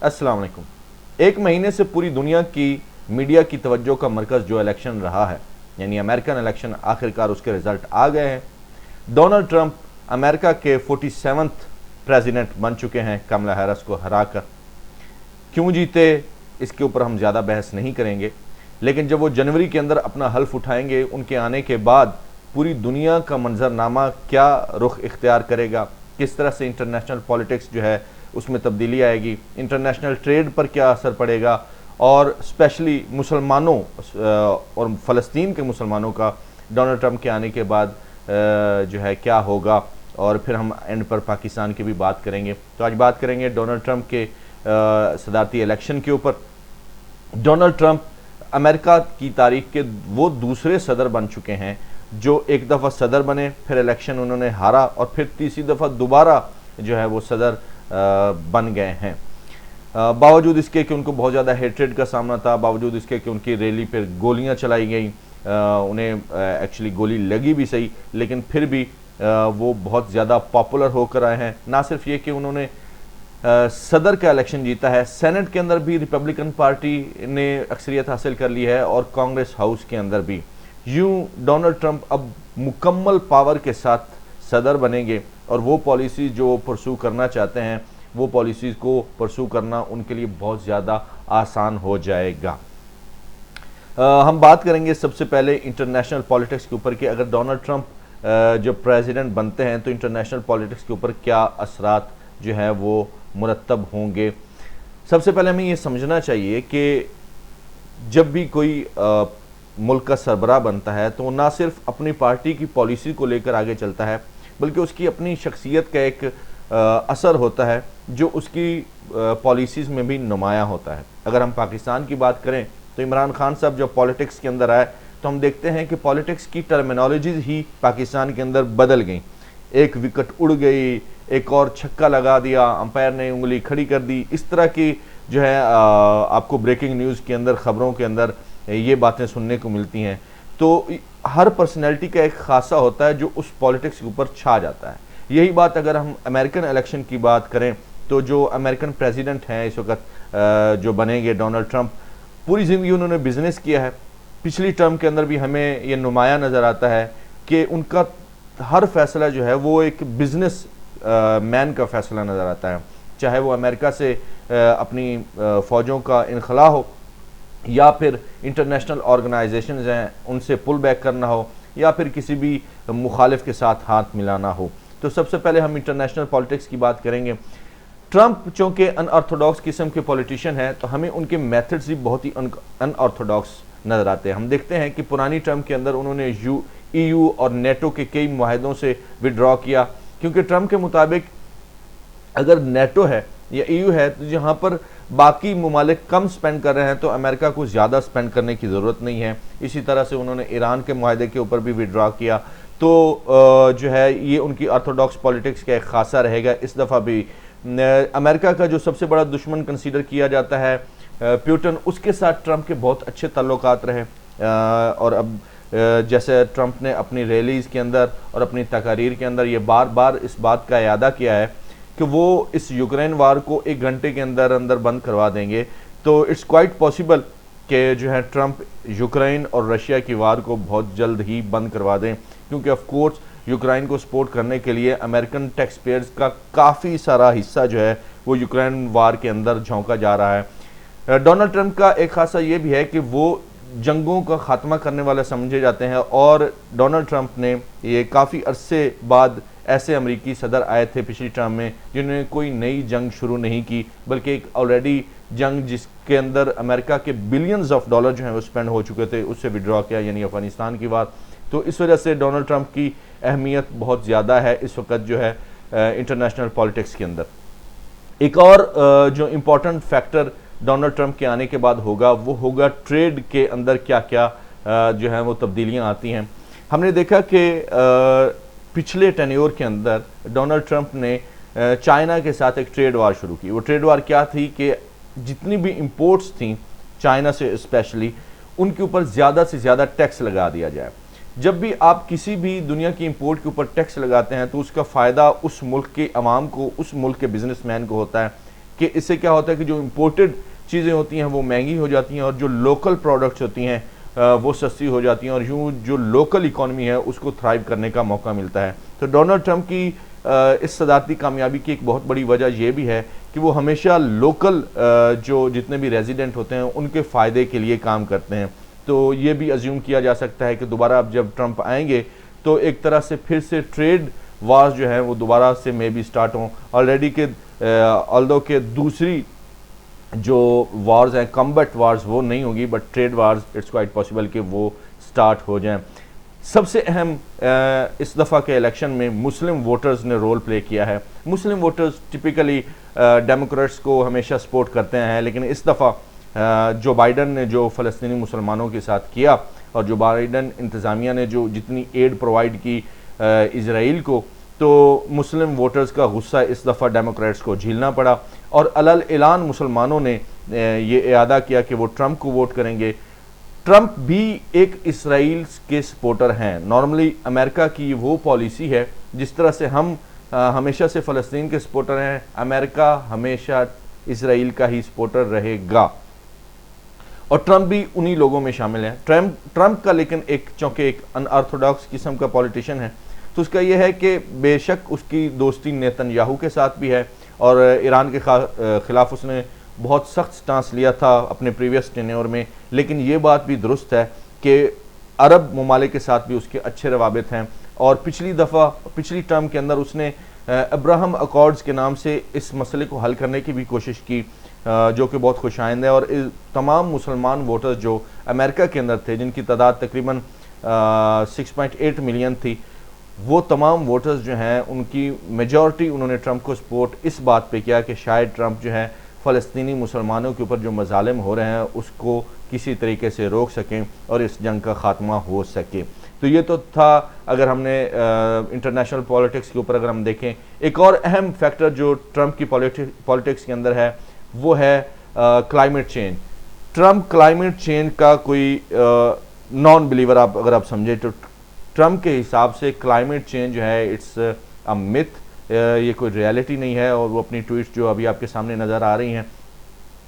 अस्सलाम वालेकुम। एक महीने से पूरी दुनिया की मीडिया की तवज्जो का मरकज़ जो इलेक्शन रहा है, यानी अमेरिकन इलेक्शन, आखिरकार उसके रिजल्ट आ गए हैं। डोनाल्ड ट्रंप अमेरिका के 47th प्रेसिडेंट बन चुके हैं कमला हैरिस को हराकर। क्यों जीते इसके ऊपर हम ज़्यादा बहस नहीं करेंगे, लेकिन जब वो जनवरी के अंदर अपना हल्फ उठाएंगे, उनके आने के बाद पूरी दुनिया का मंजरनामा क्या रुख इख्तियार करेगा, किस तरह से इंटरनेशनल पॉलिटिक्स जो है उसमें तब्दीली आएगी, इंटरनेशनल ट्रेड पर क्या असर पड़ेगा, और स्पेशली मुसलमानों और फ़लस्तीन के मुसलमानों का डोनाल्ड ट्रंप के आने के बाद जो है क्या होगा, और फिर हम एंड पर पाकिस्तान की भी बात करेंगे। तो आज बात करेंगे डोनाल्ड ट्रंप के सदारती इलेक्शन के ऊपर। डोनाल्ड ट्रंप अमेरिका की तारीख के वो दूसरे सदर बन चुके हैं जो एक दफ़ा सदर बने, फिर इलेक्शन उन्होंने हारा, और फिर तीसरी दफ़ा दोबारा जो है वो सदर बन गए हैं। बावजूद इसके कि उनको बहुत ज़्यादा हेट्रेड का सामना था, बावजूद इसके कि उनकी रैली पर गोलियां चलाई गई, उन्हें एक्चुअली गोली लगी भी सही, लेकिन फिर भी वो बहुत ज़्यादा पॉपुलर होकर आए हैं। ना सिर्फ ये कि उन्होंने सदर का इलेक्शन जीता है, सेनेट के अंदर भी रिपब्लिकन पार्टी ने अक्सरियत हासिल कर ली है, और कांग्रेस हाउस के अंदर भी। यूं डोनाल्ड ट्रंप अब मुकम्मल पावर के साथ सदर बनेंगे, और वो पॉलिसी जो परसू करना चाहते हैं, वो पॉलिसीज़ को परसू करना उनके लिए बहुत ज़्यादा आसान हो जाएगा। हम बात करेंगे सबसे पहले इंटरनेशनल पॉलिटिक्स के ऊपर कि अगर डोनाल्ड ट्रंप जो प्रेसिडेंट बनते हैं तो इंटरनेशनल पॉलिटिक्स के ऊपर क्या असरात जो है वो मुरतब होंगे। सबसे पहले हमें ये समझना चाहिए कि जब भी कोई मुल्क का सरबराह बनता है तो वो ना सिर्फ अपनी पार्टी की पॉलिसी को लेकर आगे चलता है, बल्कि उसकी अपनी शख्सियत का एक असर होता है जो उसकी पॉलिसीज़ में भी नुमायाँ होता है। अगर हम पाकिस्तान की बात करें तो इमरान खान साहब जब पॉलिटिक्स के अंदर आए तो हम देखते हैं कि पॉलिटिक्स की टर्मिनोलॉजीज़ ही पाकिस्तान के अंदर बदल गई। एक विकेट उड़ गई, एक और छक्का लगा दिया, अंपायर ने उंगली खड़ी कर दी, इस तरह की जो है आपको ब्रेकिंग न्यूज़ के अंदर, ख़बरों के अंदर ये बातें सुनने को मिलती हैं। तो हर पर्सनैलिटी का एक खासा होता है जो उस पॉलिटिक्स के ऊपर छा जाता है। यही बात अगर हम अमेरिकन इलेक्शन की बात करें तो जो अमेरिकन प्रेसिडेंट हैं इस वक्त जो बनेंगे डोनाल्ड ट्रंप, पूरी ज़िंदगी उन्होंने बिज़नेस किया है। पिछली टर्म के अंदर भी हमें ये नुमाया नज़र आता है कि उनका हर फैसला जो है वो एक बिज़नेस मैन का फैसला नज़र आता है, चाहे वो अमेरिका से अपनी फ़ौजों का इनखला हो, या फिर इंटरनेशनल ऑर्गेनाइजेशंस हैं उनसे पुल बैक करना हो, या फिर किसी भी मुखालिफ के साथ हाथ मिलाना हो। तो सबसे पहले हम इंटरनेशनल पॉलिटिक्स की बात करेंगे। ट्रंप चूँकि अनऑर्थोडॉक्स किस्म के पॉलिटिशियन हैं तो हमें उनके मेथड्स भी बहुत ही अनऑर्थोडॉक्स नज़र आते हैं। हम देखते हैं कि पुरानी ट्रंप के अंदर उन्होंने EU और नेटो के कई मुआहदों से विड्रॉ किया, क्योंकि ट्रंप के मुताबिक अगर नेटो है या EU है तो जहाँ पर बाकी ममालिक कम स्पेंड कर रहे हैं तो अमेरिका को ज़्यादा स्पेंड करने की ज़रूरत नहीं है। इसी तरह से उन्होंने ईरान के मुआहदे के ऊपर भी विड्रॉ किया। तो जो है ये उनकी ऑर्थोडॉक्स पॉलिटिक्स का एक खासा रहेगा। इस दफ़ा भी अमेरिका का जो सबसे बड़ा दुश्मन कंसीडर किया जाता है पुतिन, उसके साथ ट्रंप के बहुत अच्छे ताल्लुकात रहे। और अब जैसे ट्रंप ने अपनी रैलीज़ के अंदर और अपनी तकारीर के अंदर ये बार बार इस बात का इयादा किया है कि वो इस यूक्रेन वार को 1 घंटे के अंदर अंदर बंद करवा देंगे। तो इट्स क्वाइट पॉसिबल कि जो है ट्रंप यूक्रेन और रशिया की वार को बहुत जल्द ही बंद करवा दें, क्योंकि ऑफ कोर्स यूक्रेन को सपोर्ट करने के लिए अमेरिकन टैक्स पेयर्स का काफ़ी सारा हिस्सा जो है वो यूक्रेन वार के अंदर झोंका जा रहा है। डोनाल्ड ट्रंप का एक खासा ये भी है कि वो जंगों का खात्मा करने वाले समझे जाते हैं, और डोनाल्ड ट्रंप ने ये काफ़ी अरसे बाद ऐसे अमेरिकी सदर आए थे पिछली टर्म में जिन्होंने कोई नई जंग शुरू नहीं की, बल्कि एक ऑलरेडी जंग जिसके अंदर अमेरिका के बिलियंस ऑफ डॉलर जो हैं वो स्पेंड हो चुके थे उससे विड्रॉ किया, यानी अफगानिस्तान की बात। तो इस वजह से डोनाल्ड ट्रंप की अहमियत बहुत ज़्यादा है इस वक्त जो है इंटरनेशनल पॉलिटिक्स के अंदर। एक और जो इम्पोर्टेंट फैक्टर डोनाल्ड ट्रंप के आने के बाद होगा वो होगा ट्रेड के अंदर क्या क्या जो है वो तब्दीलियाँ आती हैं। हमने देखा कि पिछले टेन्योर के अंदर डोनाल्ड ट्रंप ने चाइना के साथ एक ट्रेड वार शुरू की। वो ट्रेड वार क्या थी कि जितनी भी इंपोर्ट्स थी चाइना से स्पेशली, उनके ऊपर ज़्यादा से ज़्यादा टैक्स लगा दिया जाए। जब भी आप किसी भी दुनिया की इंपोर्ट के ऊपर टैक्स लगाते हैं तो उसका फ़ायदा उस मुल्क के अवाम को, उस मुल्क के बिजनेसमैन को होता है। कि इससे क्या होता है कि जो इम्पोर्टेड चीज़ें होती हैं वो महंगी हो जाती हैं और जो लोकल प्रोडक्ट्स होती हैं वो सस्ती हो जाती हैं और यूँ जो लोकल इकॉनमी है उसको थ्राइव करने का मौका मिलता है। तो डोनाल्ड ट्रंप की इस सदारती कामयाबी की एक बहुत बड़ी वजह ये भी है कि वो हमेशा लोकल जो जितने भी रेजिडेंट होते हैं उनके फ़ायदे के लिए काम करते हैं। तो ये भी अज्यूम किया जा सकता है कि दोबारा अब जब ट्रंप आएंगे तो एक तरह से फिर से ट्रेड वार्स जो है वो दोबारा से मे बी स्टार्ट हों। ऑलरेडी के ऑल्दो के दूसरी जो वार्स हैं कम्बैट वार्स वो नहीं होगी, but trade wars it's quite possible कि वो स्टार्ट हो जाएं। सबसे अहम इस दफ़ा के इलेक्शन में मुस्लिम वोटर्स ने रोल प्ले किया है। मुस्लिम वोटर्स टिपिकली डेमोक्रेट्स को हमेशा सपोर्ट करते हैं, लेकिन इस दफ़ा जो बाइडन ने जो फ़लस्तीनी मुसलमानों के साथ किया और जो बाइडन इंतज़ामिया ने जो जितनी एड प्रोवाइड की इजराइल को, तो मुस्लिम वोटर्स का गुस्सा इस दफ़ा डेमोक्रेट्स को झेलना पड़ा और अलल ऐलान मुसलमानों ने ये इरादा किया कि वो ट्रंप को वोट करेंगे। ट्रंप भी एक इसराइल के सपोर्टर हैं। नॉर्मली अमेरिका की वो पॉलिसी है, जिस तरह से हम हमेशा से फ़लस्तीन के सपोर्टर हैं, अमेरिका हमेशा इसराइल का ही सपोर्टर रहेगा और ट्रंप भी उन्हीं लोगों में शामिल है। ट्रंप का लेकिन चूँकि एक अनऑर्थोडॉक्स किस्म का पॉलिटिशियन है, तो उसका यह है कि बेशक उसकी दोस्ती नेतन्याहू के साथ भी है और ईरान के ख़िलाफ़ उसने बहुत सख्त स्टांस लिया था अपने प्रीवियस टेन्योर में, लेकिन ये बात भी दुरुस्त है कि अरब ममालिक के साथ भी उसके अच्छे रवाबित हैं। और पिछली टर्म के अंदर उसने अब्राहम अकॉर्ड्स के नाम से इस मसले को हल करने की भी कोशिश की, जो कि बहुत खुशाइंद है। और तमाम मुसलमान वोटर्स जो अमेरिका के अंदर थे, जिनकी तादाद तकरीबन 6.8 मिलियन थी, वो तमाम वोटर्स जो हैं उनकी मेजॉरिटी उन्होंने ट्रंप को सपोर्ट इस बात पे किया कि शायद ट्रंप जो है फ़लस्तीनी मुसलमानों के ऊपर जो मज़ालिम हो रहे हैं उसको किसी तरीके से रोक सकें और इस जंग का ख़ात्मा हो सके। तो ये तो था, अगर हमने इंटरनेशनल पॉलिटिक्स के ऊपर अगर हम देखें, एक और अहम फैक्टर जो ट्रंप की पॉलिटिक्स के अंदर है वो है climate change. Trump climate change का कोई नॉन बिलीवर अगर आप समझे, तो ट्रंप के हिसाब से क्लाइमेट चेंज जो है इट्स अ मिथ, ये कोई रियलिटी नहीं है। और वो अपनी ट्वीट्स जो अभी आपके सामने नज़र आ रही हैं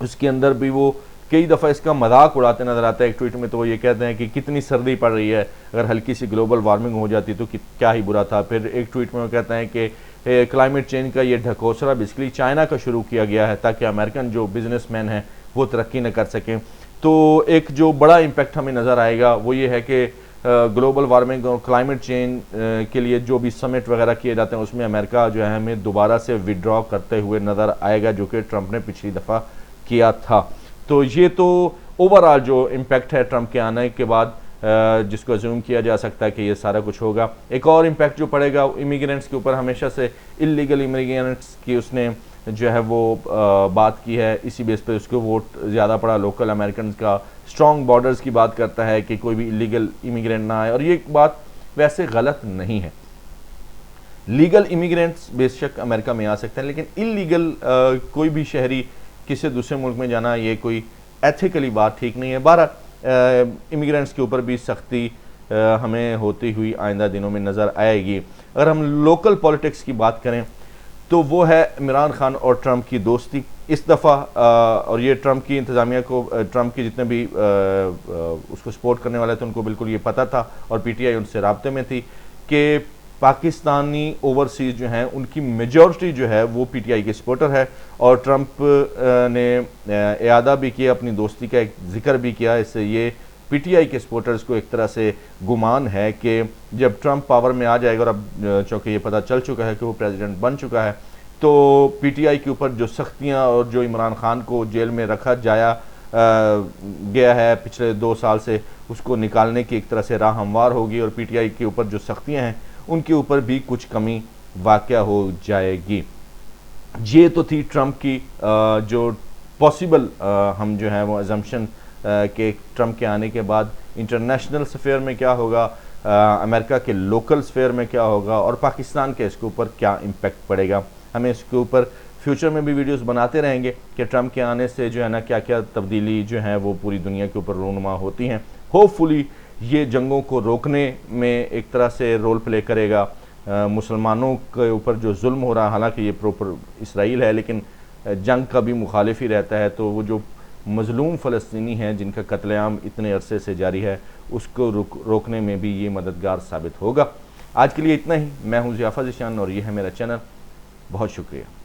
उसके अंदर भी वो कई दफ़ा इसका मजाक उड़ाते नज़र आता है। एक ट्वीट में तो वो ये कहते हैं कि कितनी सर्दी पड़ रही है, अगर हल्की सी ग्लोबल वार्मिंग हो जाती तो क्या ही बुरा था। फिर एक ट्वीट में वो कहते हैं कि क्लाइमेट चेंज का ये ढकोसला बेसिकली चाइना का शुरू किया गया है ताकि अमेरिकन जो बिजनेसमैन हैं वो तरक्की न कर सकें। तो एक जो बड़ा इम्पैक्ट हमें नज़र आएगा वो ये है कि ग्लोबल वार्मिंग और क्लाइमेट चेंज के लिए जो भी समिट वगैरह किए जाते हैं उसमें अमेरिका जो है हमें दोबारा से विड्रॉ करते हुए नज़र आएगा, जो कि ट्रंप ने पिछली दफ़ा किया था। तो ये तो ओवरऑल जो इम्पैक्ट है ट्रंप के आने के बाद, जिसको अज्यूम किया जा सकता है कि ये सारा कुछ होगा। एक और इम्पैक्ट जो पड़ेगा इमिग्रेंट्स के ऊपर, हमेशा से इलीगल इमिग्रेंट्स की उसने जो है वो बात की है, इसी बेस पे उसको वोट ज़्यादा पड़ा। लोकल अमेरिकन का स्ट्रॉन्ग बॉर्डर्स की बात करता है कि कोई भी इलीगल इमिग्रेंट ना आए, और ये बात वैसे गलत नहीं है। लीगल इमिग्रेंट्स बेशक अमेरिका में आ सकते हैं, लेकिन इलीगल कोई भी शहरी किसी दूसरे मुल्क में जाना ये कोई एथिकली बात ठीक नहीं है। 12 इमिग्रेंट्स के ऊपर भी सख्ती हमें होती हुई आइंदा दिनों में नज़र आएगी। अगर हम लोकल पॉलिटिक्स की बात करें तो वो है इमरान खान और ट्रंप की दोस्ती इस दफ़ा, और ये ट्रंप की इंतज़ामिया को, ट्रंप के जितने भी उसको सपोर्ट करने वाले थे उनको बिल्कुल ये पता था और पीटीआई उनसे राब्ते में थी कि पाकिस्तानी ओवरसीज़ जो हैं उनकी मेजॉरिटी जो है वो पीटीआई के सपोर्टर है। और ट्रंप ने इरादा भी किया, अपनी दोस्ती का एक जिक्र भी किया। इससे ये पीटीआई के सपोर्टर्स को एक तरह से गुमान है कि जब ट्रंप पावर में आ जाएगा, और अब चूँकि ये पता चल चुका है कि वो प्रेसिडेंट बन चुका है, तो पीटीआई के ऊपर जो सख्तियाँ और जो इमरान खान को जेल में रखा गया है पिछले 2 साल से, उसको निकालने की एक तरह से राह हमवार होगी और पीटीआई के ऊपर जो सख्तियाँ हैं उनके ऊपर भी कुछ कमी वाक़या हो जाएगी। ये तो थी ट्रंप की जो पॉसिबल हम जो है वो अजम्पशन कि ट्रंप के आने के बाद इंटरनेशनल स्फेयर में क्या होगा, अमेरिका के लोकल स्फेयर में क्या होगा, और पाकिस्तान के इसके ऊपर क्या इम्पेक्ट पड़ेगा। हमें इसके ऊपर फ्यूचर में भी वीडियोस बनाते रहेंगे कि ट्रंप के आने से जो है ना क्या क्या तब्दीली जो है वो पूरी दुनिया के ऊपर रूनुमा होती हैं। होपफुली ये जंगों को रोकने में एक तरह से रोल प्ले करेगा। मुसलमानों के ऊपर जो जुल्म हो रहा है, हालांकि ये प्रॉपर इसराइल है, लेकिन जंग का भी मुखालिफ ही रहता है, तो वो जो मज़लूम फ़लस्तीनी हैं जिनका कत्लेआम इतने अरसे से जारी है, उसको रोकने में भी ये मददगार साबित होगा। आज के लिए इतना ही। मैं हूँ ज़ियाफ़ा ज़ीशान और ये है मेरा चैनल। बहुत शुक्रिया।